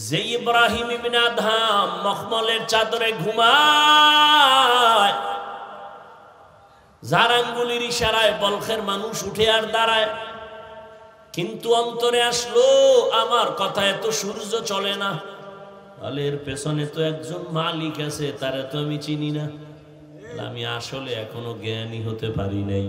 যে ইব্রাহিম ইবনে আদহাম মখমলের চাদরে ঘুমায়, যার আঙ্গুলির ইশারায় বলখের মানুষ উঠে আর দাঁড়ায়, কিন্তু অন্তরে আসলো আমার কথা এত সূর্য চলে না, তাহলে এর পেছনে তো একজন মালিক আছে, তারা তো আমি চিনি না, আমি আসলে এখনো জ্ঞানী হতে পারি নাই।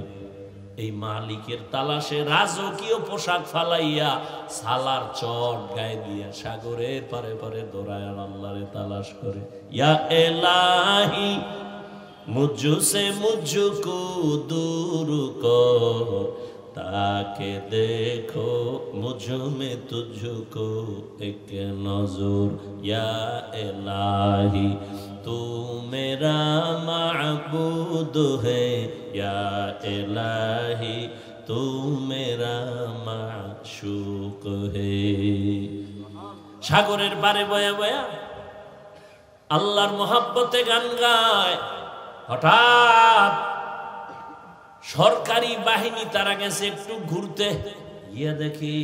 এই মালিকের তালাশে রাজকীয় পোশাক ফালাইয়া সালার চট গায়ে দিয়া সাগরের পারে পারে দৌড়ায় আর আল্লাহরে তালাশ করে। ইয়া এলাহি মুঝসে মুঝকো দূর কর, তাকে দেখো মুঝ মে তুঝকো এক নজর। ইয়া এলাহি तू मेरा माबूद है, या इलाही तू मेरा माशूक है। সাগরের পারে বয়া বয়া আল্লাহর মোহাব্বতে গান গায়। হঠাৎ সরকারি বাহিনী তারা গেছে একটু ঘুরতে, গিয়া দেখি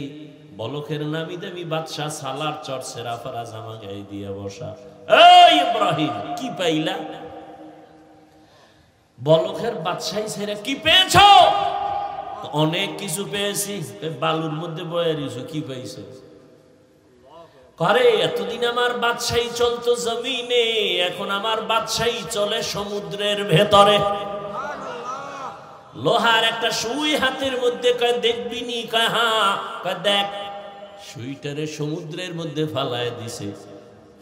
বলখের নামি দামি বাদশাহ সালার চট সেরাফারা জামা গায়ে দিয়া বসা। এই ইব্রাহিম কি পাইলা? বলখের বাদশাহী ছেড়ে কি পেয়েছ? অনেক কিছু পেয়েছি। বালুর মধ্যে বয়ে রইছো, কি পাইছো? করে এতদিন আমার বাদশাহী চলতো জমিনে, এখন আমার বাদশাহী চলে সমুদ্রের ভেতরে। লোহার একটা সুই হাতের মধ্যে, কয় দেখবি নি? কয় হ্যাঁ। কয় দেখ। সুইটারে সমুদ্রের মধ্যে ফালায় দিছে।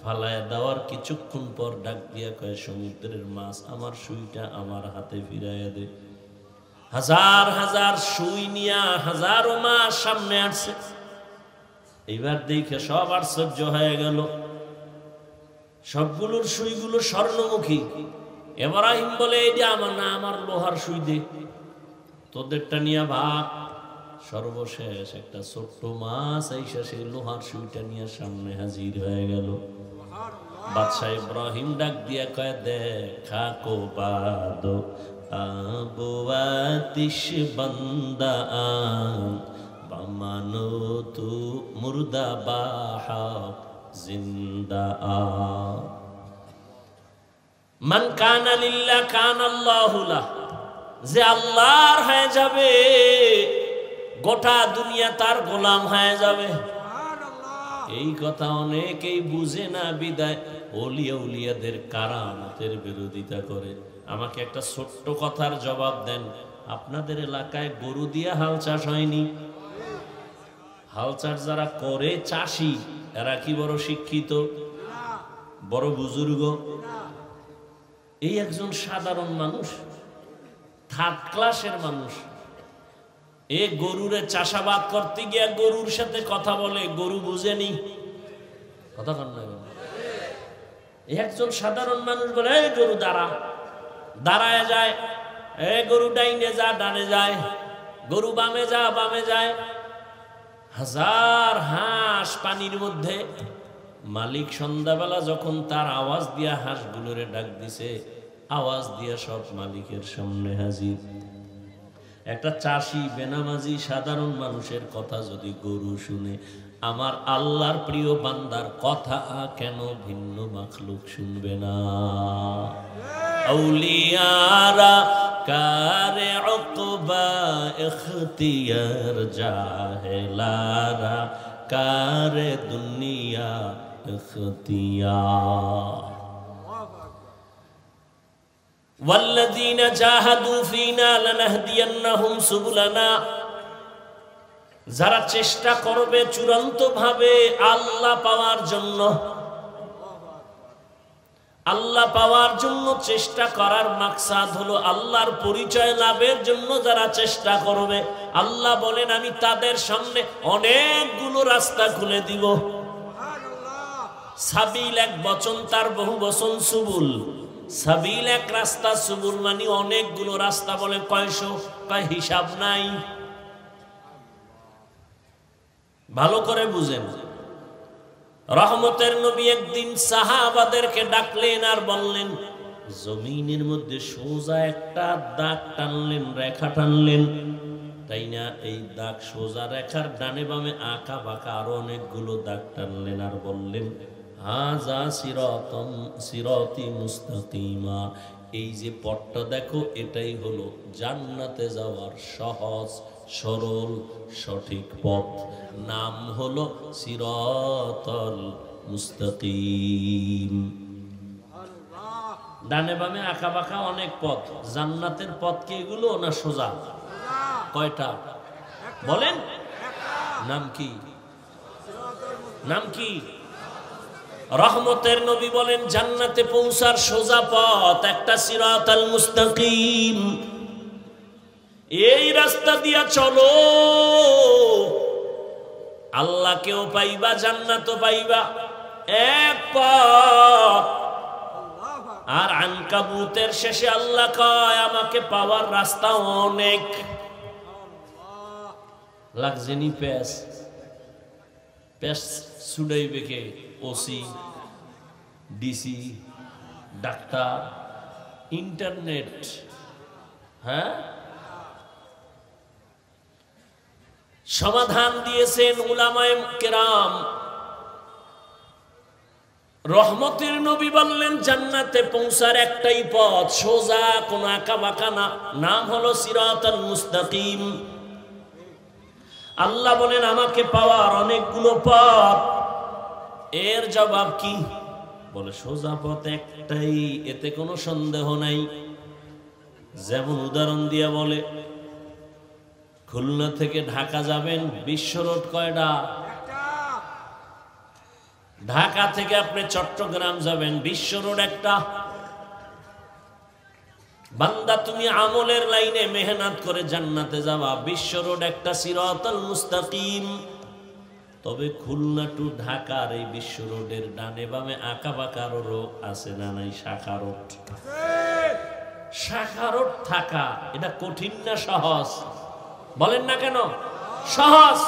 ফালায় দেওয়ার কিছুক্ষণ পর ডাক দিয়া কয়, সমুদ্রের মাছ আমার সুইটা আমার হাতে ফিরাইয়া দে। হাজার হাজার সুই নিয়া হাজারো মাছ সামনে আসছে। এইবার দেখে সব আশ্চর্য হয়ে গেল, সবগুলোর সুইগুলো স্বর্ণমুখী। ইব্রাহিম বলে, এইটা আমার না, আমার লোহার সুই দে, তোদেরটা নিয়ে ভাগ। সর্বশেষ একটা ছোট্ট মাছ আইসা সেই লোহার সুইটা নিয়ে সামনে হাজির হয়ে গেল। বাদশাহ ইব্রাহিম ডাক দিয়া কয়, দেখা কো বাদো আবু আতিশ বান্দা বামানো তু মুর্দা বাহা জিন্দা আ। মান কানা লিল্লাহ কানা আল্লাহু লাহ। যে আল্লাহর হয়ে যাবে, গোটা দুনিয়া তার গোলাম হয়ে যাবে। এই কথা অনেকেই বুঝে না, বিদায় ওলিয়া উলিয়াদের কারামতের বিরোধিতা করে। আমাকে একটা ছোট্ট কথার জবাব দেন, আপনাদের এলাকায় গরু দিয়া হাল চাষ হয়নি? হাল চাষ যারা করে চাষি, এরা কি বড় শিক্ষিত, বড় বুজুর্গ? এই একজন সাধারণ মানুষ, থার্ড ক্লাসের মানুষ, এ গরুরে চাষাবাদ করতে গিয়া গরুর সাথে কথা বলে, গরু বুঝেনি কথা। একজন সাধারণ মানুষ বলে, এই গরু দাঁড়া, দাঁড়ায় যায়। এ গরু ডাইনে যা, ডানে যায়। গরু বামে যা, বামে যায়। হাজার হাঁস পানির মধ্যে। মালিক সন্ধ্যাবেলা যখন তার আওয়াজ দিয়া হাঁসগুলোরে ডাক দিছে, আওয়াজ দিয়া সব মালিকের সামনে হাজির। একটা চাষি বেনামাজি সাধারণ মানুষের কথা যদি গরু শুনে, আমার আল্লাহর প্রিয় বান্দার কথা কেন ভিন্ন মাখলুক শুনবে না? আউলিয়ারা কারে উকবা ইখতিয়ার, জাহেলারা কারে দুনিয়া ইখতিয়ার। والذين جاهدوا فينا لنهدينهم سبلنا। যারা চেষ্টা করবে চূড়ান্ত ভাবে আল্লাহ পাওয়ার জন্য, আল্লাহ পাওয়ার জন্য চেষ্টা করার মাকসাদ হলো আল্লাহর পরিচয় লাভের জন্য যারা চেষ্টা করবে, আল্লাহ বলেন আমি তাদের সামনে অনেকগুলো রাস্তা খুলে দিব। সাবিল এক বচন, তার বহু বচন সুবুল। সাবিল এক রাস্তা, সুবুল মানে অনেকগুলো রাস্তা। বলে কয়শো? কয় হিসাব নাই। ভালো করে বুঝেন। রহমতের নবী একদিন সাহাবাদেরকে ডাকলেন আর বললেন, জমিনের মধ্যে সোজা একটা দাগ টানলেন, রেখা টানলেন, তাই না? এই দাগ সোজা রেখার ডানে বামে আঁকা বাঁকা আরো অনেকগুলো দাগ টানলেন আর বললেন হাযা সিরাতি মুস্তাকিমা, এই যে পথটা দেখো এটাই হলো জান্নাতে যাওয়ার সহজ সরল সঠিক পথ, নাম হলো সিরাতাল মুস্তাকিম। ডানে বামে আঁকা বাঁকা অনেক পথ, জান্নাতের পথ কি এগুলো না সোজা? কয়টা বলেন? নাম কি? নাম কি? রহমতের নবী বলেন জান্নাতে পৌঁছার সোজা পথ একটা সিরাতাল মুস্তাকিম। এই রাস্তা দিয়া চলো, আল্লাহকেও পাইবা জান্নাতও পাইবা, এক পথ। আর আনকাবুতের শেষে আল্লাহ কয় আমাকে পাওয়ার রাস্তা অনেক। লাগজেনি প্যাস প্যাস ছুড়াইবে কে? ওসি, ডিসি, ডাক্তার, ইন্টারনেট। হ্যাঁ, সমাধান দিয়েছেন উলামায়ে কেরাম। রহমতের নবী বললেন জান্নাতে পৌঁছার একটাই পথ, সোজা, কোন আঁকা বাঁকা না, নাম হলো সিরাতাল মুস্তাকিম। আল্লাহ বলেন আমাকে পাওয়ার অনেকগুলো পথ। এর জবাব কি? বলে সোজা পথ একটাই, এতে কোনো সন্দেহ নাই। যেমন উদাহরণ দিয়া বলে খুলনা থেকে ঢাকা যাবেন, বিশ্ব রোড কয়টা? ঢাকা থেকে আপনি চট্টগ্রাম যাবেন, বিশ্ব রোড একটা। বান্দা তুমি আমলের লাইনে মেহনত করে জান্নাতে যাবা, বিশ্ব রোড একটা, সিরাতাল মুস্তাকিম। তবে খুলনা টু ঢাকার এই বিশ্ব রোডের ডানে বামে আঁকা বাঁকা রোড আছে না নাই? শাখা রোড। শাখা রোড থাকা এটা কঠিন না সহজ? বলেন না কেন সহজ?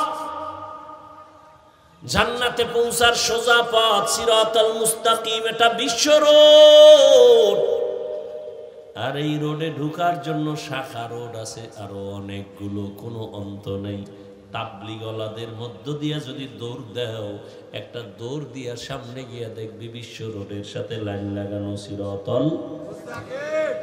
জান্নাতে পৌঁছার সোজা পথ সিরাতাল মুস্তাকিম, এটা বিশ্ব রোড। আর এই রোডে ঢোকার জন্য শাখা রোড আছে আরো অনেকগুলো, কোনো অন্ত নেই। তাবলিগওয়ালাদের মধ্য দিয়া যদি দৌড় দাও, একটা দৌড় দিয়া সামনে গিয়া দেখবি বিশ্ব রোডের সাথে লাইন লাগানো সিরাতাল মুস্তাকিম।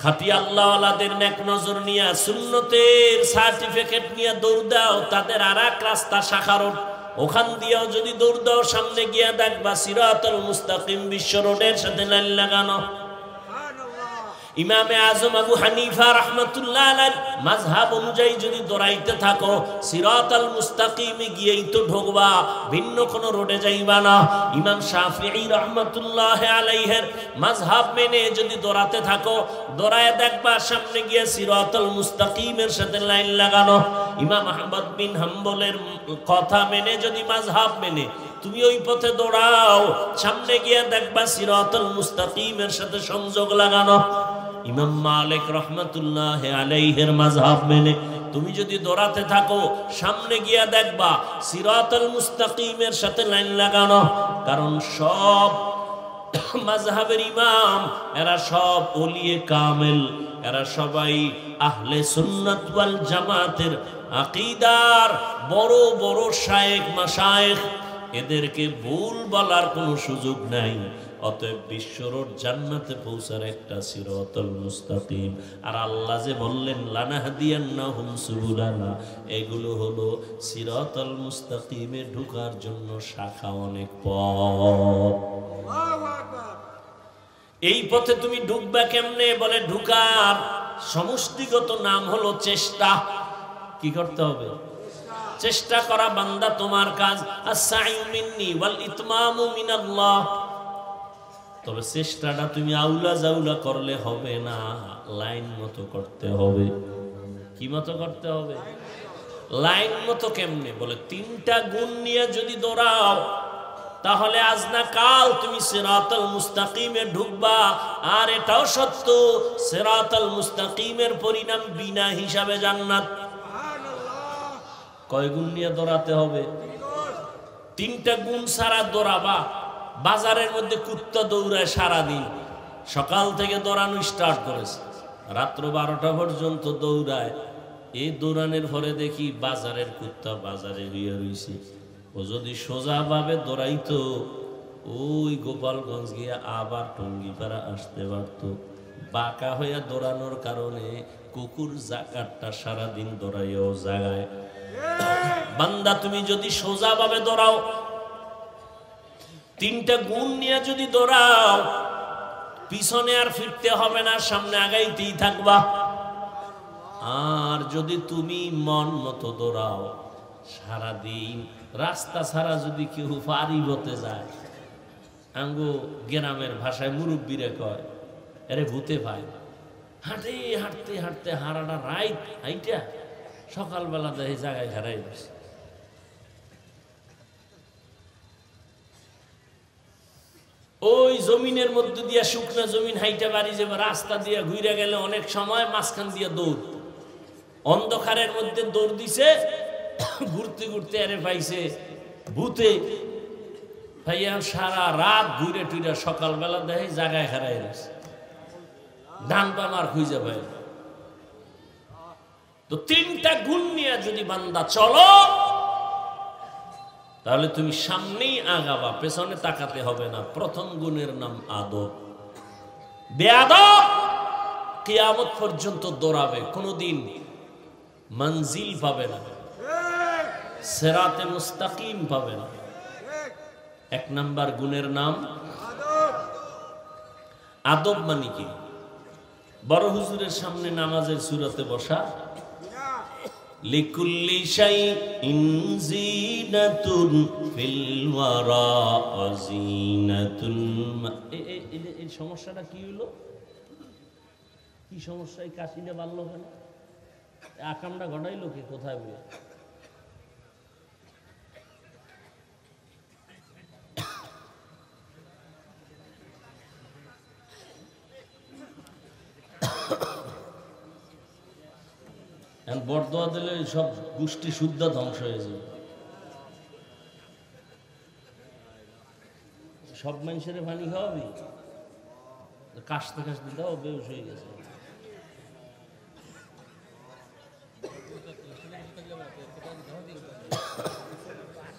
খাঁটি আল্লাহওয়ালাদের নেক নজর নিয়া সুন্নতের সার্টিফিকেট নিয়ে দৌড় দাও, তাদের আর এক রাস্তা শাখা রোড, ওখান দিয়েও যদি দৌড় দাও সামনে গিয়া দেখবা সিরাতাল মুস্তাকিম বিশ্ব রোডের সাথে লাইন লাগানো। ইমামে আজম আবু হানিফা রাহমাতুল্লাহ আলাইহির মাযহাব অনুযায়ী যদি দৌড়াইতে থাকো, সিরাতাল মুস্তাকিমে গিয়েই তো ঢোকবা, ভিন্ন কোন রোডে যাইবা না। ইমাম শাফিঈ রাহমাতুল্লাহ আলাইহির মাযহাব মেনে যদি দৌড়াতে থাকো, দৌড়ায় দেখবা সামনে গিয়ে সিরাতাল মুস্তাকিমের সাথে লাইন লাগানো। ইমাম আহমদ বিন হাম্বলের কথা মেনে যদি মাযহাব মেনে তুমি ওই পথে দৌড়াও, সামনে গিয়ে দেখবা সিরাতাল মুস্তাকিমের সাথে সংযোগ লাগানো। ইমাম মালিক রাহমাতুল্লাহ আলাইহির মাযহাব মেনে তুমি যদি দৌড়াতে থাকো, সামনে গিয়া দেখবা সিরাতাল মুস্তাকিমের সাথে লাইন লাগানো। কারণ সব মাযহাবের ইমাম এরা সব ওলিয়ে কামেল, এরা সবাই আহলে সুন্নাত ওয়াল জামাতের আকীদার বড় বড় শায়েখ মাশায়েখ, এদেরকে ভুল বলার কোনো সুযোগ নাই। অতএব বিশ্ব রোড জান্নাতে পৌঁছার একটা সিরাতাল মুস্তাকিম। আর আল্লাহ যে বললেন লানাহদিয়ান্নাহুম সুবুলানা, এগুলো হলো সিরাতাল মুস্তাকিমে ঢোকার জন্য শাখা অনেক পথ। এই পথে তুমি ঢুকবা কেমনে? বলে ঢুকার সমষ্টিগত নাম হলো চেষ্টা। কি করতে হবে? চেষ্টা করা বান্দা তোমার কাজ। আস-সাইউ মিন্নি ওয়াল ইতমামু মিনাল্লাহ। তবে চেষ্টাটা তুমি আউলা জাউলা করলে হবে না, লাইন মতো করতে হবে। কি মতো করতে হবে? লাইন মতো কেমনে? বলে তিনটা গুণ নিয়ে যদি দৌড়াও, তাহলে আজ না কাল তুমি সিরাতাল মুস্তাকিমে ঢুকবা। আর এটাও সত্য, সিরাতাল মুস্তাকিমের পরিণাম বিনা হিসাবে জান্নাত। কয় গুণ নিয়ে দৌড়াতে হবে? তিনটা গুণ ছাড়া দৌড়াবা। বাজারের মধ্যে কুত্তা দৌড়ায় সারাদিন, সকাল থেকে দৌড়ানো স্টার্ট করেছে, রাত্র 12টা পর্যন্ত দৌড়ায়, এই দৌড়ানের পরে দেখি বাজারের কুত্তা বাজারে হইয়া রইছে। ও যদি সোজাভাবে দৌড়াইতো ওই গোপালগঞ্জ গিয়া আবার টঙ্গিপাড়া আসতে পারত। বাঁকা হইয়া দৌড়ানোর কারণে কুকুর জাকাতটা সারাদিন দৌড়াইয়াও জাগায়। বান্দা তুমি যদি সোজাভাবে দৌড়াও, তিনটা গুণ নিয়ে যদি দৌড়াও, পিছনে আর ফিরতে হবে না, সামনে আগাইতেই থাকবা। আর যদি তুমি মন মতো দৌড়াও, সারাদিন রাস্তা ছাড়া যদি কেউ পারি হতে যায়, আঙ্গো গ্রামের ভাষায় মুরব্বীরা কয় আরে ভূতে পায়। হাঁটে হাঁটতে হাঁটতে হারাটা রাইট হাইটা সকালবেলা দেখে জায়গায় হারাই বসে। ওই জমিনের মধ্যে দিয়া শুকনা জমিন হাইটা বাড়ি যাবে, রাস্তা দিয়া ঘুরে গেলে অনেক সময় মাঝখান দিয়া দৌড়, অন্ধকারের মধ্যে দৌড় দিছে, ঘুরতে ঘুরতে আরে পাইছে ভূতে। ভাইয়া সারা রাত ঘুরে টুরে সকালবেলা দেখে জায়গায় হারাই গেছে, ডান বামার খুঁজে পাই। তো তিনটা গুণ নিয়ে যদি বান্দা চলো, তাহলে তুমি সামনেই আগাবা, পেছনে তাকাতে হবে না। প্রথম গুণের নাম আদব। বেয়াদব কিয়ামত পর্যন্ত দৌড়াবে, কোনদিন মঞ্জিল পাবে না, সিরাতে মুস্তাকিম পাবে না। এক নাম্বার গুণের নাম আদব। মানে কি? বড় হুজুরের সামনে নামাজের সূরাতে বসা, লিকুল্লি শাইইন জিনাতুন ফিল ওয়ারা ওয়াজিনাতুল। এই সমস্যাটা কি হলো? কি সমস্যা? এই কাশিটা বাড়লো কেন? আকামটা ঘটাইলো কি? কোথায় বলে? বরদোয়া দিলে সব গোষ্ঠী শুদ্ধ ধ্বংস হয়ে যাবে। সব মানুষের পানি খাওয়াবি? কাশতে কাশতে দাও, বেউস হয়ে গেছে।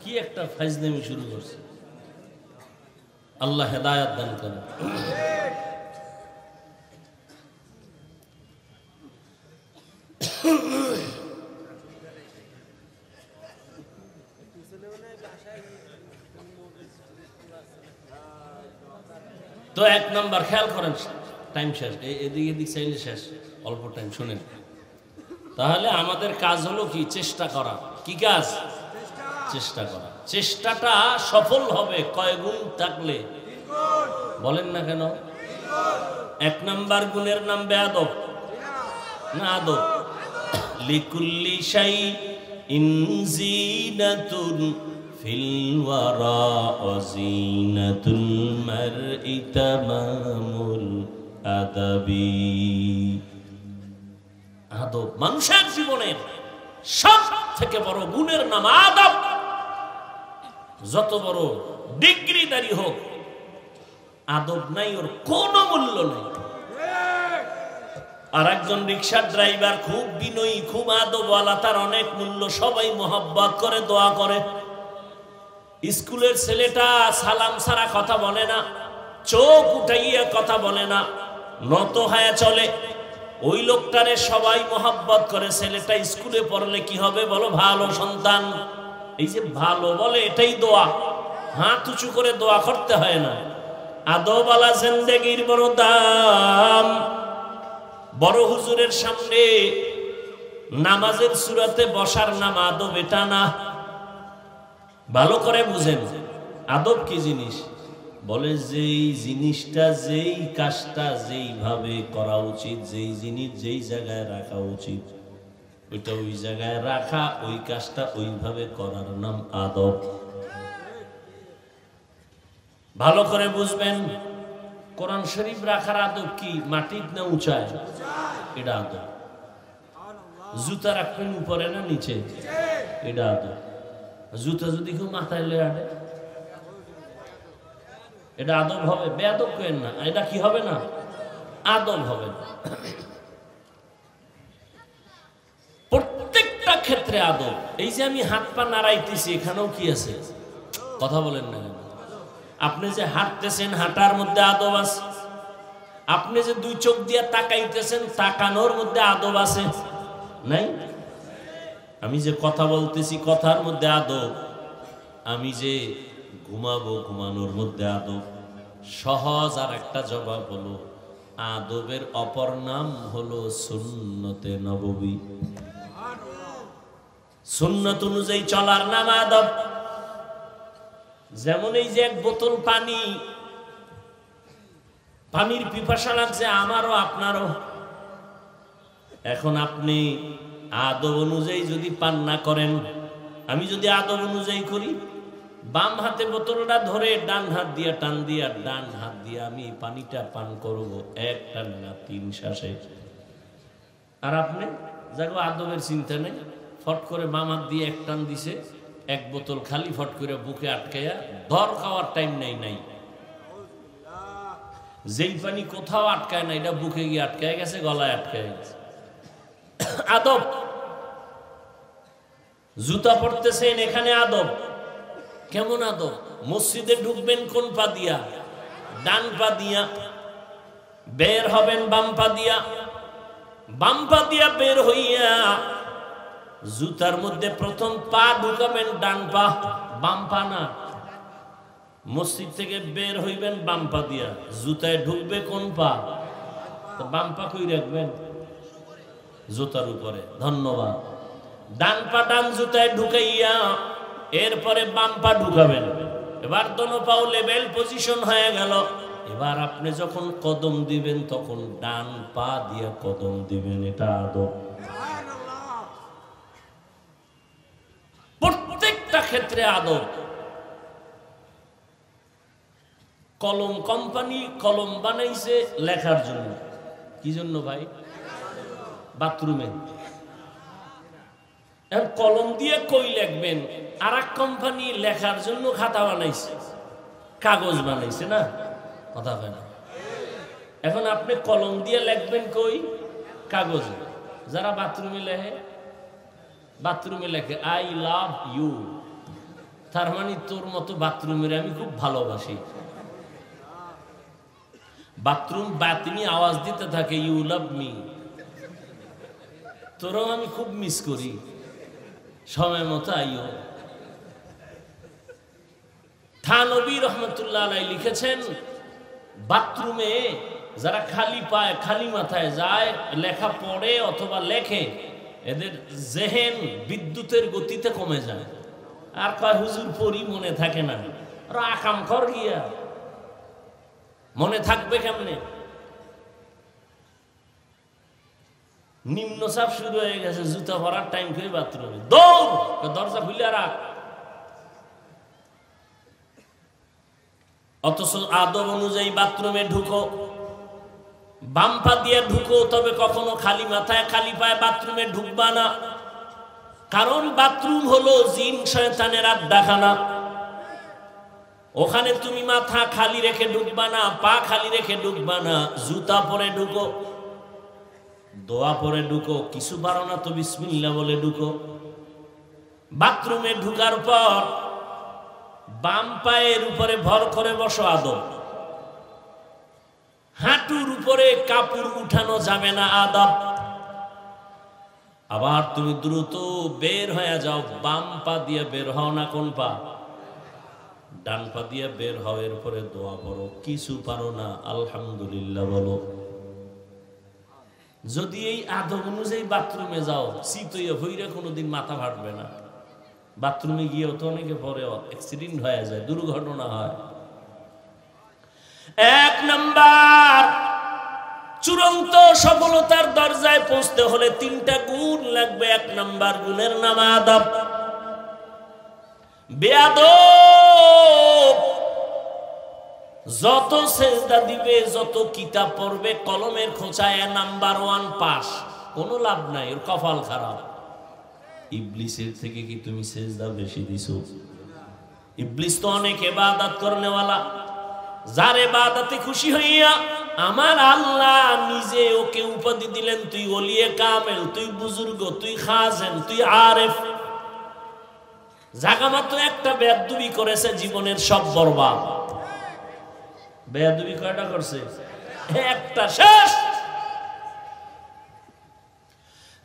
কি একটা ফাইজলামি শুরু করছে। আল্লাহ হেদায়েত দান করেন। তো এক নাম্বার খেয়াল করেন, টাইম শেষ, এদিকে এদিক চাইলে শেষ, অল্প টাইম শুনেন। তাহলে আমাদের কাজ হলো কি? চেষ্টা করা। কি কাজ? চেষ্টা করা। চেষ্টাটা সফল হবে কয় গুণ থাকলে? বলেন না কেন? এক নাম্বার গুণের নাম বেয়াদব না আদব। লিকুল্লি শাইইন জিনাতুন ফিল ওয়ারা ওয়াজিনাতুল মারই তামামুল আদাবি। আদব মানুষের জীবনের সব থেকে বড় গুণের নাম আদব। যত বড় ডিগ্রিদারি হোক, আদব নাই ওর কোনো মূল্য নেই। আর একজন রিক্সার ড্রাইভার খুব বিনয়ী, খুব আদবওয়ালা, তার অনেক মূল্য, সবাই মোহাব্বত করে, দোয়া করে। স্কুলের ছেলেটা সালাম ছাড়া কথা বলে না, চোখ উঠাইয়া কথা বলে না, নত হয়ে চলে, ওই লোকটারে সবাই মোহাব্বত করে। ছেলেটা স্কুলে পড়লে কি হবে বলো? ভালো সন্তান। এই যে ভালো বলে, এটাই দোয়া। হাত উঁচু করে দোয়া করতে হয় না। আদবওয়ালা জিন্দেগির বড় দাম। বড় হুজুরের সামনে নামাজের সূরাতে বসার নাম আদব, এটা না। ভালো করে বুঝেন আদব কি জিনিস। বলে যেই জিনিসটা, যেই কাজটা যেইভাবে করা উচিত, যেই জিনিস যেই জায়গায় রাখা উচিত, ওইটা ওই জায়গায় রাখা, ওই কাজটা ওইভাবে করার নাম আদব। ভালো করে বুঝবেন। কোরআন শরীফ রাখার আদব কি? মাটির না উঁচায়? এটা আদব। জুতা রাখবেন উপরে না নিচে? এটা আদব। জুতা যদি কেউ মাথায় লয়ে আনে, এটা আদব হবে? বেয়াদব কেন না? এটা কি হবে না? আদব হবে না। আদব। এই যে আমি হাত পা নাড়াইতেছি, এখানেও কি আছে? কথা বলেন না। আপনি যে হাঁটতেছেন, হাঁটার মধ্যে আদব আছে। আপনি যে দুই চোখ দিয়ে তাকাইতেছেন, তাকানোর মধ্যে আদব আছে নাই? আমি যে কথা বলতেছি, কথার মধ্যে আদব। আমি যে ঘুমাবো, ঘুমানোর মধ্যে আদব। সহজ আর একটা জবাব হলো, আদবের অপর নাম হলো সুন্নতে নববী। সুন্নত অনুযায়ী চলার নাম আদব। যেমন এই যে এক বোতল পানি, পানির পিপাসা লাগছে আমারও আপনারও। এখন আপনি আদব অনুযায়ী যদি পান না করেন, আমি যদি আদব অনুযায়ী করি, বাম হাতে বোতলটা ধরে ডান হাত দিয়ে টান দিয়া, ডান হাত দিয়ে আমি পানিটা পান করব এক টান না 3 শ্বাসে। আর আপনি যাগো আদবের চিন্তা নেই, ফট করে বাম হাত দিয়ে এক টান দিছে, এক বোতল খালি ফট করে বুকে আটকাইয়া, ধর খাওয়ার টাইম নাই। যেই পানি কোথাও আটকায় না, এটা বুকে গিয়ে আটকায় গেছে, গলায় আটকায় গেছে। আদব। জুতা পরতেছেন, এখানে আদব। কেমন আদব? মসজিদে ঢুকবেন কোন পা দিয়া? ডান পা দিয়া। বের হবেন বাম পা দিয়া। বাম পা দিয়া বের হইয়া জুতার মধ্যে প্রথম পা ঢুকাবেন ডান পা, বাম পা না। মসজিদ থেকে বের হইবেন বাম পা দিয়া, জুতায় ঢুকবে কোন পা? তো বাম পা কই রাখবেন? জুতার উপরে। ধন্যবাদ। ডান পা ডান জুতায় ঢুকাইয়া এরপরে বাম পা ঢুকাবেন। এবার দোনো পাও লেভেল পজিশন হয়ে গেল। এবার আপনি যখন কদম দিবেন, তখন ডান পা দিয়ে কদম দিবেন। এটা আদব। প্রত্যেকটা ক্ষেত্রে আদব। কলম কোম্পানি কলম বানাইছে লেখার জন্য। কি জন্য ভাই? বাথরুমে। কলম দিয়ে কই লিখবেন? আর এক কোম্পানি লেখার জন্য খাতা বানাইছে, কাগজ বানাইছে না? কথা হয় না। এখন আপনি কলম দিয়ে লিখবেন কই? কাগজে। যারা বাথরুমে লেখে, বাথরুমে লেখে আই লাভ ইউ, তার মানে তোর মতো বাথরুমের আমি খুব ভালোবাসি। বাথরুম বাতিনি আওয়াজ দিতে থাকে, ইউ লাভ মি, তোরও আমি খুব মিস করি, সময় মতো আইও। থানবী রহমতুল্লাহ আলাইহি লিখেছেন, বাথরুমে যারা খালি পায়, খালি মাথায় যায়, লেখা পড়ে অথবা লেখে, এদের জেহেন বিদ্যুতের গতিতে কমে যায়। আর কয় হুজুর পড়ি, মনে থাকে না। আকাম কর গিয়া, মনে থাকবে কেমনে? নিম্নচাপ শুরু হয়ে গেছে, জুতা ভরার টাইম করে বাথরুমে দৌড়, দরজা খুলে রাখ। অথচ আদব অনুযায়ী বাথরুমে ঢুকো, বাম পা দিয়ে ঢুকো, তবে কখনো খালি মাথায় খালি পায়ে বাথরুমে ঢুকবা না। কারণ বাথরুম হলো জিন শয়তানের আড্ডাখানা। ওখানে তুমি মাথা খালি রেখে ঢুকবা না, পা খালি রেখে ঢুকবা না। জুতা পরে ঢুকো, দোয়া পরে ঢুকো, কিছু পারো না তো বিসমিল্লাহ বলে ঢুকো। বাথরুমে ঢুকার পর বাম পায়ের উপরে ভর করে বসো, আদব। হাঁটুর উপরে কাপড় উঠানো যাবে না, আদব। আবার তুমি দ্রুত বের হয়ে যাও, বাম পা দিয়ে বের হও না, কোন পা? ডান পা দিয়ে বের হও। এরপরে দোয়া পড়ো, কিছু পারো না আলহামদুলিল্লাহ বলো। যদি এই আদব অনুযায়ী বাথরুমে যাও, শীতইয়া ভইরা কোনোদিন মাথা ফাটবে না। বাথরুমে গিয়েও তো অনেকে পরে অ্যাক্সিডেন্ট হয়ে যায়, দুর্ঘটনা হয়। এক নাম্বার, চূড়ান্ত সফলতার দরজায় পৌঁছতে হলে 3টা গুণ লাগবে। এক নাম্বার গুণের নাম আদব। বেয়াদব যত সেজদা দিবে, যত কিতাব পড়বে, কলমের খোঁচায় নাম্বার 1 পাস, কোনো লাভ নাই, ওর কপাল খারাপ। ইবলিসের থেকে কি তুমি সেজদা বেশি দিছো? ইবলিস তো অনেক ইবাদত করনেওয়ালা, যার ইবাদতে খুশি হইয়া আমার আল্লাহ নিজে ওকে উপাধি দিলেন, তুই ওলিয়ে কামেল, তুই বুজুর্গ, তুই খাজেন, তুই আরেফ। জাগা মাত্র একটা বেয়াদবি করেছে, জীবনের সব বরবাদ। বেয়াদবি কয়টা করছে? একটা, শেষ।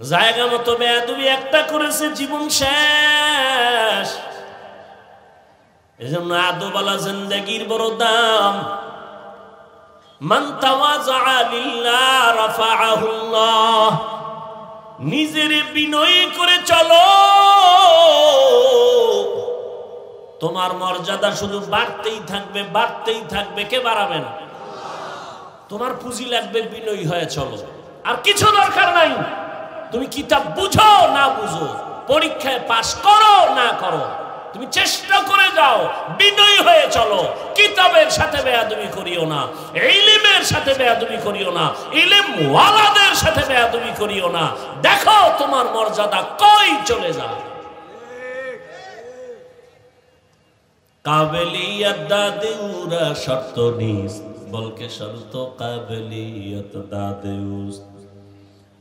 জায়গা মতো বেয়াদবি একটা করেছে, জীবন শেষ। এজন্য আদবওয়ালা জিন্দেগির বড় দাম। মান তাওয়াযা লিল্লাহ রাফাআহুল্লাহ। নিজের বিনয়ী করে চলো, তোমার মর্যাদা শুধু বাড়তেই থাকবে, বাড়তেই থাকবে। কে বাড়াবেন? তোমার পুঁজি লাগবে, বিনয়ী হয়ে চলো, আর কিছু দরকার নাই। তুমি কিতাব বুঝো না বুঝো, পরীক্ষায় পাস করো না করো, তুমি চেষ্টা করে যাও, বিনয়ী হয়ে চলো। কিতাবের সাথে বেয়াদবি করিও না, ইলমের সাথে বেয়াদবি করিও না, ইলম ওয়ালাদের সাথে বেয়াদবি করিও না। দেখো তোমার মর্যাদা কই চলে যায়। কাবেলিয়ত দাদেউরা শর্ত নিস, বলকে শর্ত কাবেলিয়ত দাদেউস।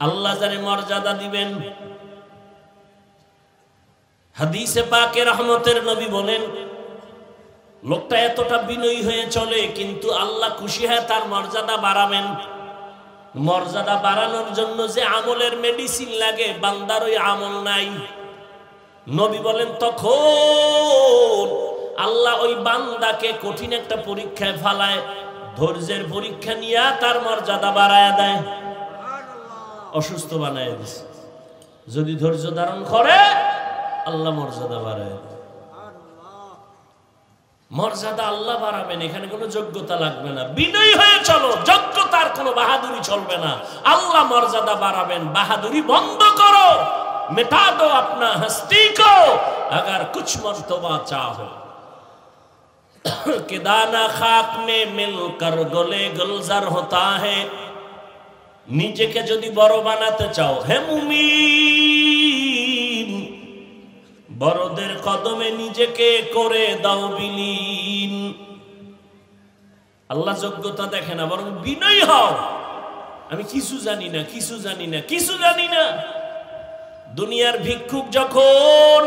আল্লাহ যারে মর্যাদা দিবেন, হাদিসে পাকে রহমতের নবী বলেন, লোকটা এতটা বিনয়ী হয়ে চলে, কিন্তু আল্লাহ খুশি হয় তার মর্যাদা বাড়াবেন। মর্যাদা বাড়ানোর জন্য যে আমলের মেডিসিন লাগে, বান্দার ওই আমল নাই। নবী বলেন, তখন আল্লাহ ওই বান্দাকে কঠিন একটা পরীক্ষায় ফালায়, ধৈর্যের পরীক্ষা নিয়ে তার মর্যাদা বাড়ায় দেয়, অসুস্থ বানায় দিছে। যদি ধৈর্য ধারণ করে, আল্লাহ মর্যাদা বাড়ায়। মর্যাদা আল্লাহ বাড়াবেন, এখানে কোনো যোগ্যতা লাগবে না। বিনয়ী হয়ে চলো, যোগ্যতার কোনো বাহাদুরি চলবে না। আল্লাহ মর্যাদা বাড়াবেন, বাহাদুরি বন্ধ করো। मिटा दो अपना हस्ती को अगर कुछ मर्तबा चाहो कि दाना खाक में मिलकर गले गुलजार होता है। নিজেকে যদি বড় বানাতে চাও হে মুমিন, বড়দের কদমে নিজেকে করে দাও বিলীন। আল্লাহ যোগ্যতা দেখে না, বরং বিনয়ী হও। আমি কিছু জানি না, কিছু জানি না, কিছু জানি না। দুনিয়ার ভিক্ষুক যখন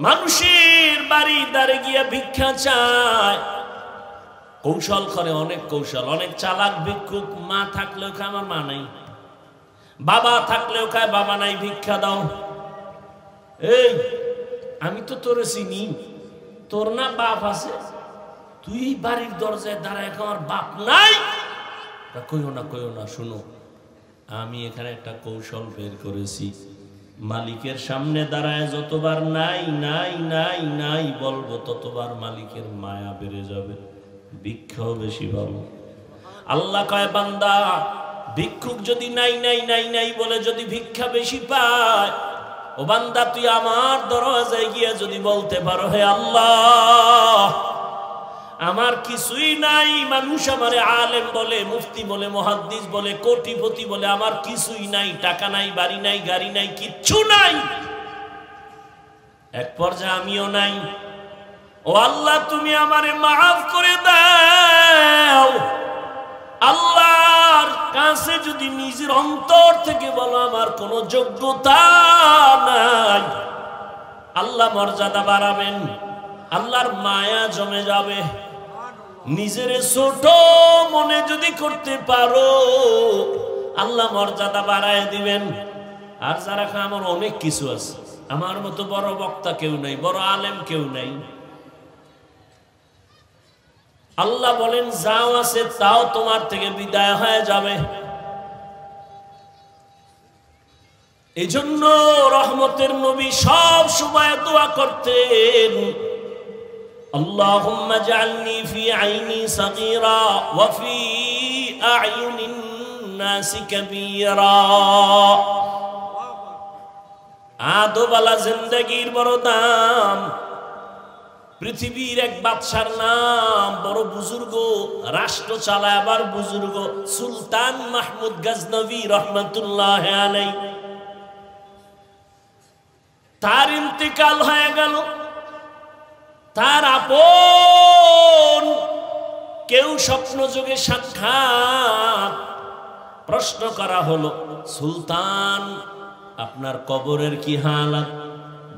মানুষের বাড়ি দ্বারে গিয়ে ভিক্ষা চায়, কৌশল করে, অনেক কৌশল, অনেক চালাক ভিক্ষুক। মা থাকলেও খায় আমার মা নাই, বাবা থাকলেও খায় বাবা নাই, ভিক্ষা দাও। এই আমি তো তোরে চিনি, তোর না বাপ আছে, তুই এই বাড়ির দরজায় দাঁড়ায় আমার বাপ নাই। কইও না, কইও না, শুনো, আমি এখানে একটা কৌশল বের করেছি। মালিকের সামনে দাঁড়ায় যতবার নাই নাই নাই নাই বলবো, ততবার মালিকের মায়া বেড়ে যাবে, ভিক্ষাও বেশি পাবো। আল্লাহ কয় বান্দা, ভিক্ষুক যদি নাই নাই নাই নাই বলে যদি ভিক্ষা বেশি পায়, ও বান্দা তুই আমার দরজায় গিয়ে যদি বলতে পারো, হে আল্লাহ আমার কিছুই নাই, মানুষ আমারে আলেম বলে, মুফতি বলে, মুহাদ্দিস বলে, কোটিপতি বলে, আমার কিছুই নাই, টাকা নাই, বাড়ি নাই, গাড়ি নাই, কিচ্ছু নাই। এক পর্যায়ে আমিও নাই। ও আল্লাহ তুমি আমারে মাফ করে দাও। আল্লাহর কাছে যদি নিজের অন্তর থেকে বলো আমার কোনো যোগ্যতা নাই, আল্লাহ মর্যাদা বাড়াবেন, আল্লাহর মায়া জমে যাবে। নিজের ছোট মনে যদি করতে পারো, আল্লাহ মর্যাদা বাড়ায় দিবেন। আর যারা আমার অনেক কিছু আছে, আমার মতো বড় বক্তা কেউ নাই, বড় আলেম কেউ নাই, আল্লাহ বলেন যাও আছে তাও তোমার থেকে বিদায় হয়ে যাবে। এজন্য রহমতের নবী সব সময় দোয়া করতেন, اللهم اجعلني في عيني صغيرا وفي أعين الناس كبيرا। আদোবালা জিন্দেগির বড় দাম। পৃথিবীর এক বাদশার নাম, বড় বুজুর্গ, রাষ্ট্র চালায় আবার বুজুর্গ, সুলতান মাহমুদ গজনবী রহমতুল্লাহ আলাইহি। তার ইন্তেকাল হয়ে গেল। তার আপন কেউ স্বপ্ন যোগে সাক্ষাৎ, প্রশ্ন করা হলো, সুলতান আপনার কবরের কি হালাত?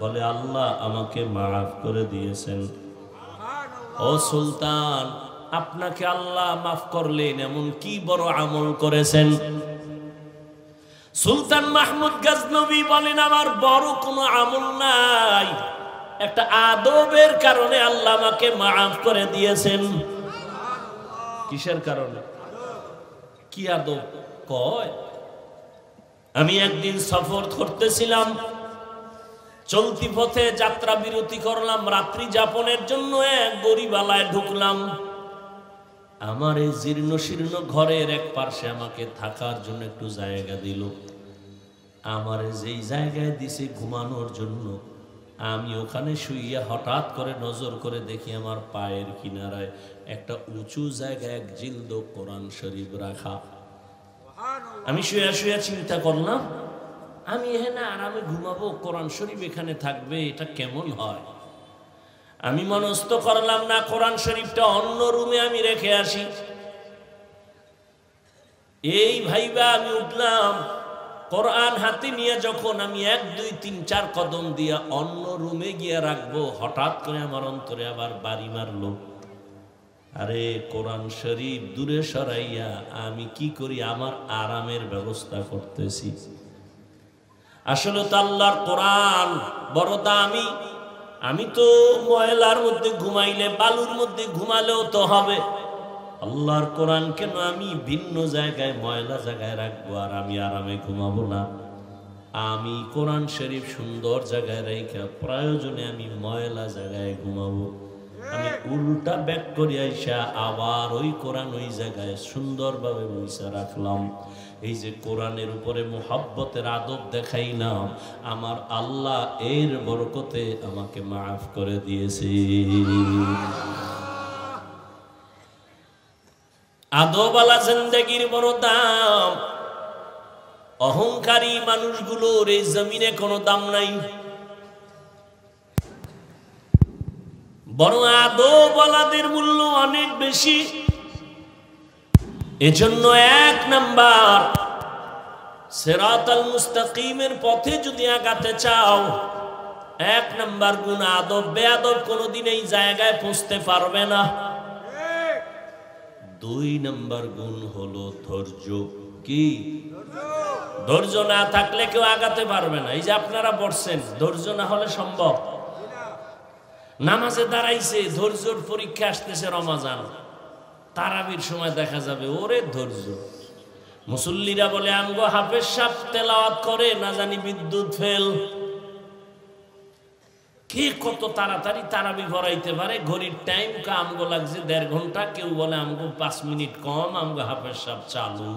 বলে আল্লাহ আমাকে মাফ করে দিয়েছেন। ও সুলতান, আপনাকে আল্লাহ মাফ করলেন, এমন কি বড় আমল করেছেন? সুলতান মাহমুদ গজনবী বলেন, আমার বড় কোনো আমল নাই, একটা আদবের কারণে আল্লাহ আমাকে মাফ করে দিয়েছেন। কিসের কারণে? কি আদব? কয় আমি একদিন সফর করতেছিলাম, চলতি পথে যাত্রা বিরতি করলাম, রাত্রি যাপনের জন্য এক গরিবালায় ঢুকলাম। আমার এই জীর্ণ শীর্ণ ঘরের এক পাশে আমাকে থাকার জন্য একটু জায়গা দিল। আমার যেই জায়গায় দিছে ঘুমানোর জন্য, আমি ওখানে শুইয়া হঠাৎ করে নজর করে দেখি আমার পায়ের কিনারায় একটা উঁচু জায়গায় এক জিলদ কোরআন শরীফ রাখা। আমি শুয়ে শুয়ে চিন্তা করলাম, আমি এখানে আরামে ঘুমাবো, কোরআন শরীফ এখানে থাকবে, এটা কেমন হয়? আমি মনস্থ করলাম না, কোরআন শরীফটা অন্য রুমে আমি রেখে আসি। এই ভাইবা আমি উঠলাম, কোরআন হাতে নিয়ে যখন আমি 1 2 3 4 কদম দিয়া অন্য রুমে গিয়ে রাখবো, হঠাৎ করে আমার অন্তরে আবার বাড়ি মারলো। আরে কোরআন শরীফ দূরে সরাইয়া আমি কি করি, আমার আরামের ব্যবস্থা করতেছি। আসলে তো আল্লাহর কোরআন বড় দামি। আমি তো ময়লার মধ্যে ঘুমাইলে, বালুর মধ্যে ঘুমালেও তো হবে, আল্লাহর কোরআন কেন আমি ভিন্ন জায়গায় ময়লা জায়গায় রাখবো আর আমি আরামে ঘুমাবো না? আমি কোরআন শরীফ সুন্দর জায়গায় রেখে প্রয়োজনে আমি ময়লা জায়গায় ঘুমাবো। আমি উল্টা ব্যাক করে আইসা আবার ওই কোরআন ওই জায়গায় সুন্দরভাবে বইসা রাখলাম। এই যে কোরআনের উপরে মুহাব্বতের আদব দেখাইলাম, আমার আল্লাহ এর বরকতে আমাকে মাফ করে দিয়েছে। আদবওয়ালা জিন্দেগির বড় দাম। অহংকারী মানুষগুলোর এই জমিনে কোনো দাম নাই, বড় আদবওয়ালাদের মূল্য অনেক বেশি। এজন্য 1 নাম্বার, সিরাতাল মুস্তাকিমের পথে যদি আগাতে চাও, 1 নাম্বার গুণ আদব। বেয়াদব কোনোদিন এই জায়গায় পৌঁছতে পারবে না। 2 নাম্বার গুণ হলো ধৈর্য। কি? ধৈর্য না থাকলে কেউ আগাতে পারবে না। এই যে আপনারা বসছেন, ধৈর্য না হলে সম্ভব? নামাজে দাঁড়াইছে, ধৈর্যর পরীক্ষা আসতেছে, রমাজান তারাবির সময় দেখা যাবে ওরে ধৈর্য। মুসল্লিরা বলে আমগো হাফেজ সাহেব তেলাওয়াত করে, না জানি বিদ্যুৎ ফেল। কে কত তাড়াতাড়ি তারাবি ভরাইতে পারে? ঘড়ির টাইম আমগো লাগছে 1.5 ঘন্টা, কেউ বলে আমগো 5 মিনিট কম, আমগো হাফেজ সাহেব চালু।